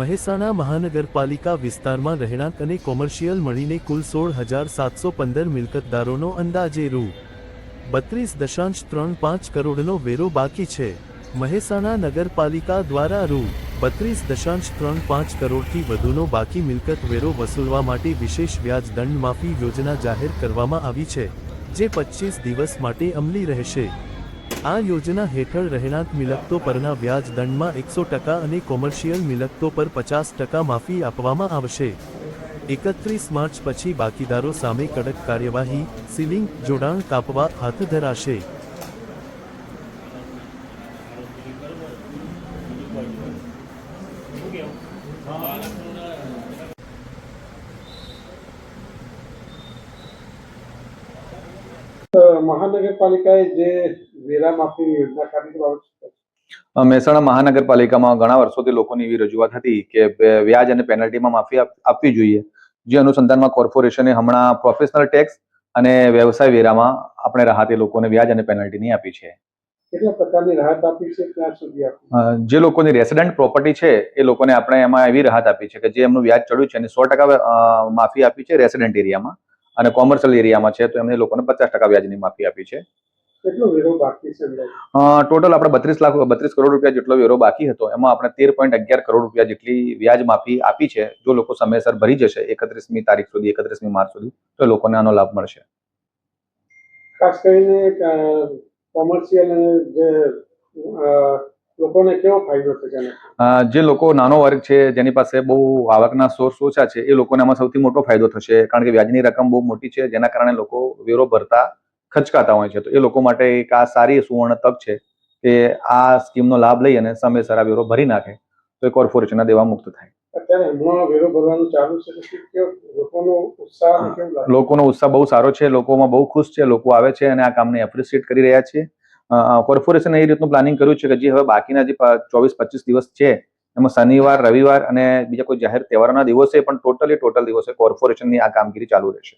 મહેસાણા મહાનગરપાલિકા વિસ્તારમાં રહેણાંક અને કોમર્શિયલ મળીને કુલ 16,715 મિલકતદારોનો અંદાજે રૂ. 32.35 કરોડનો વેરો બાકી છે. મહેસાણા નગરપાલિકા દ્વારા રૂ. 32.35 કરોડથી વધુનો બાકી મિલકત વેરો વસૂલવા માટે વિશેષ વ્યાજ દંડ માફી યોજના જાહેર કરવામાં આવી છે, જે 25 દિવસ માટે અમલી રહેશે. આ યોજના હેઠળ રહેણાંક મિલકતો પરના વ્યાજ દંડમાં 100% અને કોમર્શિયલ મિલકતો પર 50% માફી આપવામાં આવશે. 31 માર્ચ પછી બાકીદારો સામે કડક કાર્યવાહી, સીલિંગ, જોડાણ કાપવા હાથ ધરાશે. મહાનગરપાલિકાએ જે વેરા માફીની યોજના કાઢી બાબત મહેસાણા મહાનગરપાલિકામાં ઘણા વર્ષોથી લોકોની એવી રજૂઆત હતી કે વ્યાજ અને પેનલ્ટીમાં માફી આપવી જોઈએ, જે અનુસંધાનમાં કોર્પોરેશને હમણાં પ્રોફેશનલ ટેક્સ અને વ્યવસાય વેરામાં આપણે રાહતે લોકોને વ્યાજ અને પેનલ્ટીની આપી છે. કેટલા પ્રકારની રાહત આપી છે, ક્યાં સુધી આપી? જે લોકોની રેસિડન્ટ પ્રોપર્ટી છે એ લોકોને આપણે એમાં એવી રાહત આપી છે કે જે એમનું વ્યાજ ચડ્યું છે એની 100% માફી આપી છે રેસિડન્ટ એરિયામાં, અને કોમર્શિયલ એરિયામાં છે તો એમને લોકોને 50% વ્યાજની માફી આપી છે. કેટલો વેરો બાકી છે? ટોટલ આપણે 32 કરોડ રૂપિયા જેટલો વેરો બાકી હતો, એમાં આપણે 13.11 કરોડ રૂપિયા જેટલી વ્યાજ માફી આપી છે. જો લોકો સમયસર ભરી જશે 31મી તારીખ સુધી, 31મી માર્ચ સુધી, તો લોકોને આનો લાભ મળશે. ખાસ કરીને કોમર્શિયલ જે લોકોને કેવો ફાયદો થશે? જે લોકો નાનો વર્ગ છે, જેની પાસે બહુ આવકના સોર્સ ઓછા છે, એ લોકોને આમાં સૌથી મોટો ફાયદો થશે, કારણ કે વ્યાજની રકમ બહુ મોટી છે, જેના કારણે લોકો વેરો ભરતા ખચકાતા હોય છે. તો એ લોકો માટે એક આ સારી સુવર્ણ તક છે કે આ સ્કીમનો લાભ લઈ અને સમયસર આ વેરો ભરી નાખે તો એ કોર્પોરેશનના દેવા મુક્ત થાય. અત્યારે હમણાં વેરો ભરવાનું ચાલુ છે, લોકોનો ઉત્સાહ બહુ સારો છે, લોકોમાં બહુ ખુશ છે, લોકો આવે છે અને આ કામને એપ્રિશિએટ કરી રહ્યા છે. કોર્પોરેશને એ રીતનું પ્લાનિંગ કર્યું છે કે જે હવે બાકીના જે 24-25 દિવસ છે એમાં શનિવાર, રવિવાર અને બીજા કોઈ જાહેર તહેવારોના દિવસે પણ ટોટલ દિવસે કોર્પોરેશનની આ કામગીરી ચાલુ રહેશે.